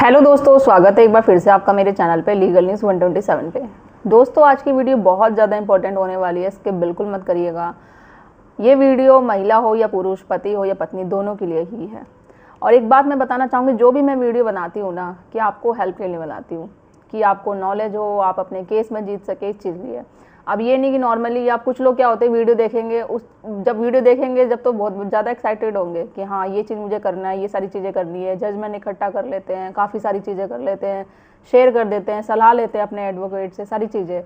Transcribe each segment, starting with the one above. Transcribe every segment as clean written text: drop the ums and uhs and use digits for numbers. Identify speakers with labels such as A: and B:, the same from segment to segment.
A: Hello दोस्तों, स्वागत है एक बार फिर से आपका मेरे चैनल पे लीगल न्यूज़ 127 पे। दोस्तों, आज की वीडियो बहुत ज़्यादा इंपॉर्टेंट होने वाली है, स्किप बिल्कुल मत करिएगा। ये वीडियो महिला हो या पुरुष, पति हो या पत्नी, दोनों के लिए ही है। और एक बात मैं बताना चाहूँगी, जो भी मैं वीडियो बनाती हूँ ना, कि आपको हेल्प के लिए बनाती हूँ, कि आपको नॉलेज हो, आप अपने केस में जीत सके, इस चीज़ लिए। अब ये नहीं कि नॉर्मली आप, कुछ लोग क्या होते हैं, वीडियो देखेंगे, जब वीडियो देखेंगे जब तो बहुत ज़्यादा एक्साइटेड होंगे कि हाँ ये चीज़ मुझे करना है, ये सारी चीज़ें करनी है, जजमेंट इकट्ठा कर लेते हैं, काफ़ी सारी चीज़ें कर लेते हैं, शेयर कर देते हैं, सलाह लेते हैं अपने एडवोकेट से, सारी चीज़ें।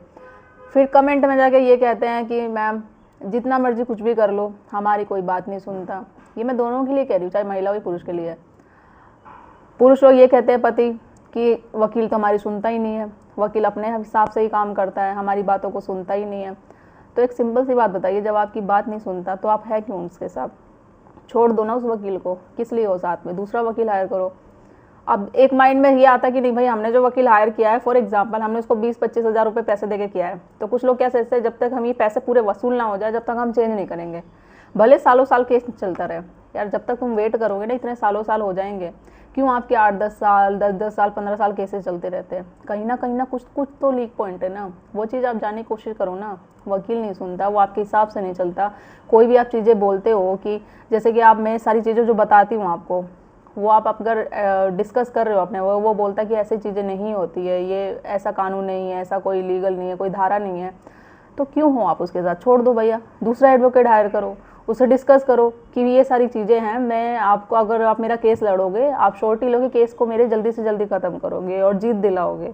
A: फिर कमेंट में जाके ये कहते हैं कि मैम जितना मर्जी कुछ भी कर लो, हमारी कोई बात नहीं सुनता। ये मैं दोनों के लिए कह रही हूँ, चाहे महिला हो या पुरुष के लिए। पुरुष लोग ये कहते हैं पति कि वकील तो हमारी सुनता ही नहीं है, वकील अपने हिसाब से ही काम करता है, हमारी बातों को सुनता ही नहीं है। तो एक सिंपल सी बात बताइए, जब आपकी बात नहीं सुनता तो आप है क्यों उसके साथ? छोड़ दो ना उस वकील को, किस लिए हो साथ में, दूसरा वकील हायर करो। अब एक माइंड में ये आता कि नहीं भाई, हमने जो वकील हायर किया है, फॉर एग्जांपल हमने उसको 20-25 हज़ार रुपये पैसे देके किया है, तो कुछ लोग क्या सोचते हैं, जब तक हम ये पैसे पूरे वसूल ना हो जाए, जब तक हम चेंज नहीं करेंगे। भले सालों साल केस चलता रहे यार, जब तक तुम वेट करोगे ना, इतने सालों साल हो जाएंगे। क्यों आपके 8-10 साल, 10-10 साल, 15 साल केसेस चलते रहते हैं? कहीं ना कुछ कुछ तो लीक पॉइंट है ना, वो चीज़ आप जानने की कोशिश करो ना। वकील नहीं सुनता, वो आपके हिसाब से नहीं चलता। कोई भी आप चीज़ें बोलते हो, कि जैसे कि आप, मैं सारी चीज़ें जो बताती हूँ आपको, वो आप अगर डिस्कस कर रहे हो अपने, वो बोलता है कि ऐसी चीज़ें नहीं होती है, ये ऐसा कानून नहीं है, ऐसा कोई लीगल नहीं है, कोई धारा नहीं है, तो क्यों हो आप उसके साथ? छोड़ दो भैया, दूसरा एडवोकेट हायर करो, उससे डिस्कस करो कि ये सारी चीज़ें हैं, मैं आपको, अगर आप मेरा केस लड़ोगे, आप श्योरिटी लोगे केस को मेरे जल्दी से जल्दी ख़त्म करोगे और जीत दिलाओगे,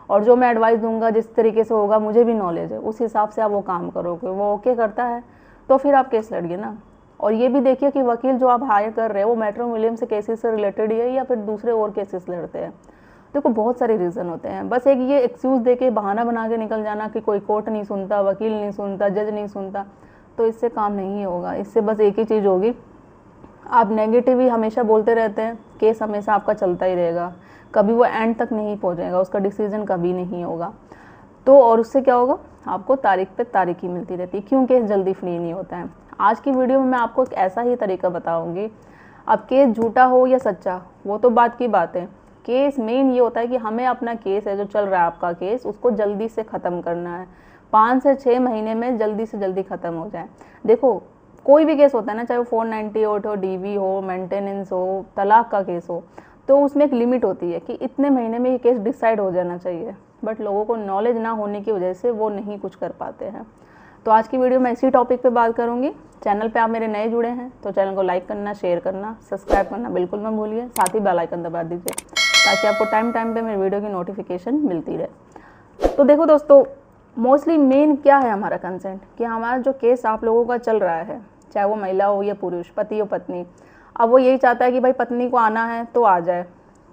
A: और जो मैं एडवाइस दूंगा जिस तरीके से होगा, मुझे भी नॉलेज है, उस हिसाब से आप वो काम करोगे। वो ओके करता है तो फिर आप केस लड़िए ना। और ये भी देखिए कि वकील जो आप हायर कर रहे हैं वो मेट्रो विलियम से केसेस से रिलेटेड ही है या फिर दूसरे और केसेस लड़ते हैं। देखो, बहुत सारे रीज़न होते हैं, बस एक ये एक्सक्यूज़ दे के, बहाना बना के निकल जाना कि कोई कोर्ट नहीं सुनता, वकील नहीं सुनता, जज नहीं सुनता, तो इससे काम नहीं होगा। इससे बस एक ही चीज़ होगी, आप नेगेटिव ही हमेशा बोलते रहते हैं, केस हमेशा आपका चलता ही रहेगा, कभी वो एंड तक नहीं पहुँचेगा, उसका डिसीजन कभी नहीं होगा। तो और उससे क्या होगा, आपको तारीख पे तारीख ही मिलती रहती है, क्यों केस जल्दी फ्री नहीं होता है। आज की वीडियो में मैं आपको एक ऐसा ही तरीका बताऊंगी। अब केस झूठा हो या सच्चा, वो तो बात की बात है। केस मेन ये होता है कि हमें अपना केस है जो चल रहा है, आपका केस, उसको जल्दी से ख़त्म करना है, 5 से 6 महीने में जल्दी से जल्दी ख़त्म हो जाए। देखो, कोई भी केस होता है ना, चाहे वो 498 हो, DV हो, मेंटेनेंस हो, तलाक का केस हो, तो उसमें एक लिमिट होती है कि इतने महीने में ये केस डिसाइड हो जाना चाहिए। बट लोगों को नॉलेज ना होने की वजह से वो नहीं कुछ कर पाते हैं। तो आज की वीडियो में इसी टॉपिक पे बात करूंगी। चैनल पे आप मेरे नए जुड़े हैं तो चैनल को लाइक करना, शेयर करना, सब्सक्राइब करना बिल्कुल मत भूलिए, साथ ही बेल आइकन दबा दीजिए ताकि आपको टाइम टाइम पे मेरे वीडियो की नोटिफिकेशन मिलती रहे। तो देखो दोस्तों, मोस्टली मेन क्या है हमारा कंसेंट, कि हमारा जो केस आप लोगों का चल रहा है, चाहे वो महिला हो या पुरुष, पति हो पत्नी, अब वो यही चाहता है कि भाई पत्नी को आना है तो आ जाए,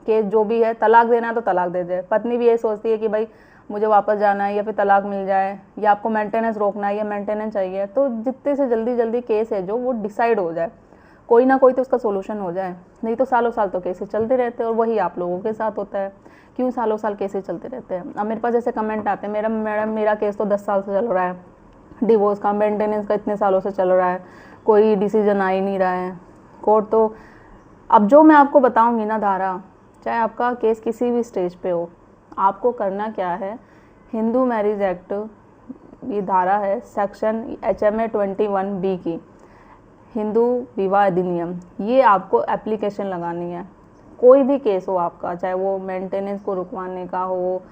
A: केस जो भी है, तलाक देना है तो तलाक दे जाए। पत्नी भी यही सोचती है कि भाई मुझे वापस जाना है या फिर तलाक मिल जाए, या आपको मेंटेनेंस रोकना है या मेंटेनेंस चाहिए, तो जितने से जल्दी जल्दी केस है जो वो डिसाइड हो जाए, कोई ना कोई तो उसका सोल्यूशन हो जाए। नहीं तो सालों साल तो केसेस चलते रहते हैं, और वही आप लोगों के साथ होता है। क्यों सालों साल केसेस चलते रहते हैं? अब मेरे पास जैसे कमेंट आते हैं, मैडम मेरा केस तो 10 साल से चल रहा है, डिवोर्स का, मेंटेनेंस का इतने सालों से चल रहा है, कोई डिसीजन आ ही नहीं रहा है कोर्ट। तो अब जो मैं आपको बताऊँगी ना धारा, चाहे आपका केस किसी भी स्टेज पे हो, आपको करना क्या है, हिंदू मैरिज एक्ट, ये धारा है सेक्शन HMA 21B की, हिंदू विवाह अधिनियम, ये आपको एप्लीकेशन लगानी है। कोई भी केस हो आपका, चाहे वो मेंटेनेंस को रुकवाने का हो,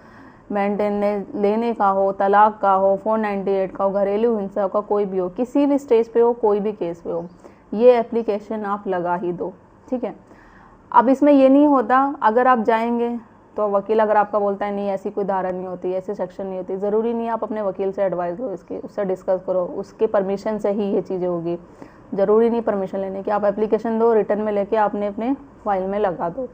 A: मेंटेनेंस लेने का हो, तलाक का हो, 498 का हो, घरेलू हिंसा का, कोई भी हो, किसी भी स्टेज पे हो, कोई भी केस पे हो, ये एप्लीकेशन आप लगा ही दो, ठीक है। अब इसमें ये नहीं होता, अगर आप जाएंगे तो वकील अगर आपका बोलता है नहीं ऐसी कोई धारा नहीं होती, ऐसे सेक्शन नहीं होती, ज़रूरी नहीं आप अपने वकील से एडवाइस लो, इसकी उससे डिस्कस करो, उसके परमिशन से ही ये चीज़ें होगी। ज़रूरी नहीं परमिशन लेने की, आप एप्लीकेशन दो, रिटर्न में लेके आपने अपने फाइल में लगा दो।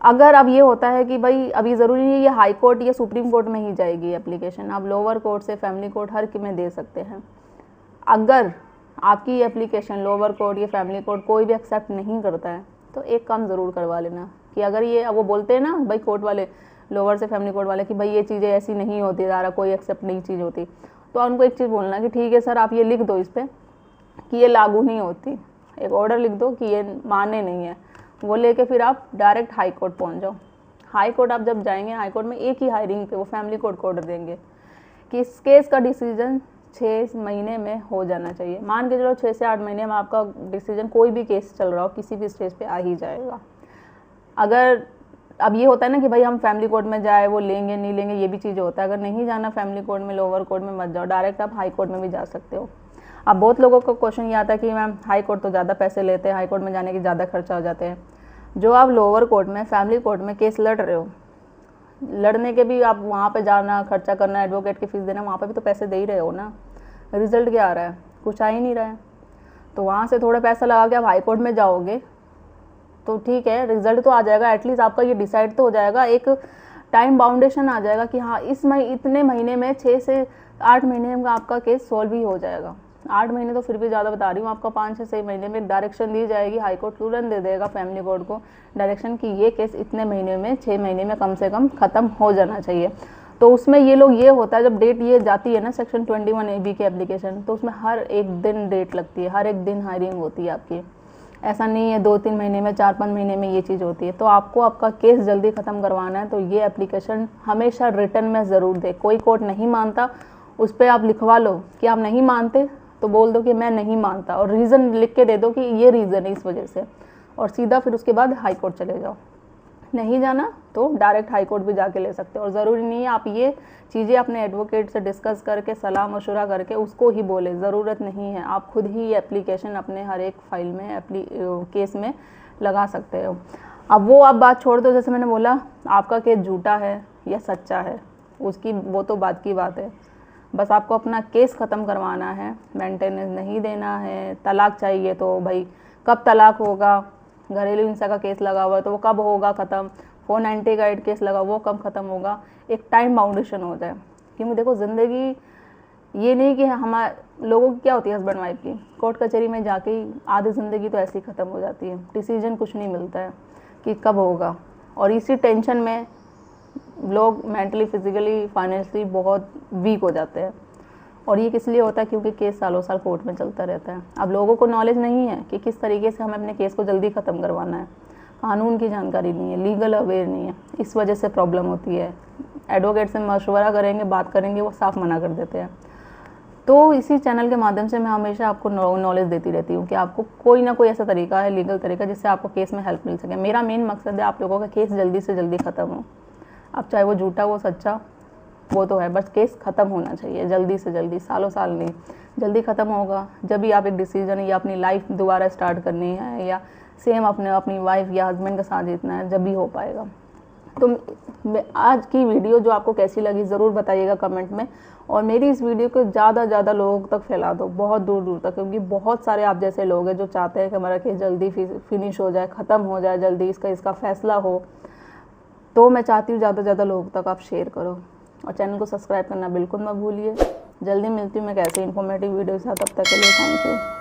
A: अगर अब ये होता है कि भाई अभी ज़रूरी नहीं ये हाई कोर्ट या सुप्रीम कोर्ट में ही जाएगी एप्लीकेशन, आप लोअर कोर्ट से, फैमिली कोर्ट, हर में दे सकते हैं। अगर आपकी एप्लीकेशन लोअर कोर्ट या फैमिली कोर्ट कोई भी एक्सेप्ट नहीं करता है, तो एक काम ज़रूर करवा लेना, कि अगर ये, अब वो बोलते हैं ना भाई कोर्ट वाले, लोअर से फैमिली कोर्ट वाले, कि भाई ये चीज़ें ऐसी नहीं होती, धारा कोई एक्सेप्ट नहीं चीज़ होती, तो उनको एक चीज़ बोलना कि ठीक है सर, आप ये लिख दो इस पर कि ये लागू नहीं होती, एक ऑर्डर लिख दो कि ये माने नहीं है, वो लेके फिर आप डायरेक्ट हाई कोर्ट पहुँच जाओ, हाई कोर्ट आप जब जाएंगे, हाई कोर्ट में एक ही हायरिंग पे वो फैमिली कोर्ट को ऑर्डर देंगे कि इस केस का डिसीजन 6 महीने में हो जाना चाहिए। मान के चलो 6 से 8 महीने में आपका डिसीजन, कोई भी केस चल रहा हो किसी भी स्टेज पे आ ही जाएगा। अगर अब ये होता है ना कि भाई हम फैमिली कोर्ट में जाए, वो लेंगे नहीं लेंगे, ये भी चीज़ होता है। अगर नहीं जाना फैमिली कोर्ट में, लोअर कोर्ट में मत जाओ, डायरेक्ट आप हाई कोर्ट में भी जा सकते हो। अब बहुत लोगों को क्वेश्चन ये आता है कि मैम हाई कोर्ट तो ज़्यादा पैसे लेते हैं, हाई कोर्ट में जाने के ज़्यादा खर्चा हो जाते हैं। जो आप लोअर कोर्ट में, फैमिली कोर्ट में केस लड़ रहे हो, लड़ने के भी आप वहाँ पे जाना, खर्चा करना, एडवोकेट की फीस देना, वहाँ पे भी तो पैसे दे ही रहे हो ना। रिजल्ट क्या आ रहा है? कुछ आ ही नहीं रहा है। तो वहाँ से थोड़ा पैसा लगा के आप हाई कोर्ट में जाओगे तो ठीक है, रिजल्ट तो आ जाएगा, एटलीस्ट आपका ये डिसाइड तो हो जाएगा, एक टाइम बाउंडेशन आ जाएगा कि हाँ इतने महीने में, 6 से 8 महीने में आपका केस सॉल्व ही हो जाएगा। 8 महीने तो फिर भी ज़्यादा बता रही हूँ, आपका 5 से 6 महीने में डायरेक्शन दी जाएगी। हाई कोर्ट तुरंत दे देगा फैमिली कोर्ट को डायरेक्शन कि ये केस इतने महीने में, 6 महीने में कम से कम ख़त्म हो जाना चाहिए। तो उसमें ये लोग, ये होता है जब डेट ये जाती है ना सेक्शन 21AB की एप्लीकेशन, तो उसमें हर एक दिन डेट लगती है, हर एक दिन हायरिंग होती है आपकी। ऐसा नहीं है 2-3 महीने में, 4-5 महीने में ये चीज़ होती है। तो आपको आपका केस जल्दी ख़त्म करवाना है तो ये एप्लीकेशन हमेशा रिटर्न में ज़रूर दे। कोई कोर्ट नहीं मानता, उस पर आप लिखवा लो कि आप नहीं मानते, तो बोल दो कि मैं नहीं मानता और रीज़न लिख के दे दो कि ये रीज़न है इस वजह से, और सीधा फिर उसके बाद हाई कोर्ट चले जाओ। नहीं जाना तो डायरेक्ट हाई कोर्ट भी जाके ले सकते हो। और ज़रूरी नहीं है आप ये चीज़ें अपने एडवोकेट से डिस्कस करके, सलाह मशवरा करके उसको ही बोले, ज़रूरत नहीं है। आप खुद ही एप्लीकेशन अपने हर एक फाइल में, केस में लगा सकते हो। अब वो आप बात छोड़ दो, जैसे मैंने बोला आपका केस झूठा है या सच्चा है, उसकी वो तो बात की बात है। बस आपको अपना केस ख़त्म करवाना है, मेंटेनेंस नहीं देना है। तलाक चाहिए तो भाई कब तलाक होगा, घरेलू हिंसा का केस लगा हुआ है तो वो कब होगा ख़त्म, 490 गाइड केस लगा वो कब ख़त्म होगा, एक टाइम बाउंडेशन हो जाए। क्योंकि देखो ज़िंदगी ये नहीं कि हमारे लोगों की क्या होती है, हस्बैंड वाइफ की कोर्ट कचहरी में जाके ही आधी ज़िंदगी तो ऐसे ही ख़त्म हो जाती है, डिसीजन कुछ नहीं मिलता है कि कब होगा। और इसी टेंशन में लोग मेंटली, फिजिकली, फाइनेंशियली बहुत वीक हो जाते हैं। और ये किस लिए होता है? क्योंकि केस सालों साल कोर्ट में चलता रहता है। अब लोगों को नॉलेज नहीं है कि किस तरीके से हमें अपने केस को जल्दी ख़त्म करवाना है, कानून की जानकारी नहीं है, लीगल अवेयर नहीं है, इस वजह से प्रॉब्लम होती है। एडवोकेट से मशवरा करेंगे, बात करेंगे, वो साफ मना कर देते हैं। तो इसी चैनल के माध्यम से मैं हमेशा आपको नॉलेज देती रहती हूँ कि आपको कोई ना कोई ऐसा तरीका है, लीगल तरीका, जिससे आपको केस में हेल्प मिल सके। मेरा मेन मकसद है आप लोगों का केस जल्दी से जल्दी ख़त्म हो। अब चाहे वो झूठा वो सच्चा, वो तो है, बस केस ख़त्म होना चाहिए जल्दी से जल्दी, सालों साल नहीं, जल्दी ख़त्म होगा जब भी आप एक डिसीजन या अपनी लाइफ दोबारा स्टार्ट करनी है या सेम अपनी वाइफ या हस्बैंड का साथ जीतना है, जब भी हो पाएगा। तो आज की वीडियो जो आपको कैसी लगी ज़रूर बताइएगा कमेंट में, और मेरी इस वीडियो को ज़्यादा लोगों तक फैला दो, बहुत दूर दूर तक, क्योंकि बहुत सारे आप जैसे लोग हैं जो चाहते हैं कि हमारा केस जल्दी फिनिश हो जाए, ख़त्म हो जाए जल्दी, इसका फैसला हो। तो मैं चाहती हूँ ज़्यादा से ज़्यादा लोगों तक आप शेयर करो और चैनल को सब्सक्राइब करना बिल्कुल मत भूलिए। जल्दी मिलती हूँ मैं कैसे इन्फॉर्मेटिव वीडियो के साथ, तब तक के लिए थैंक यू।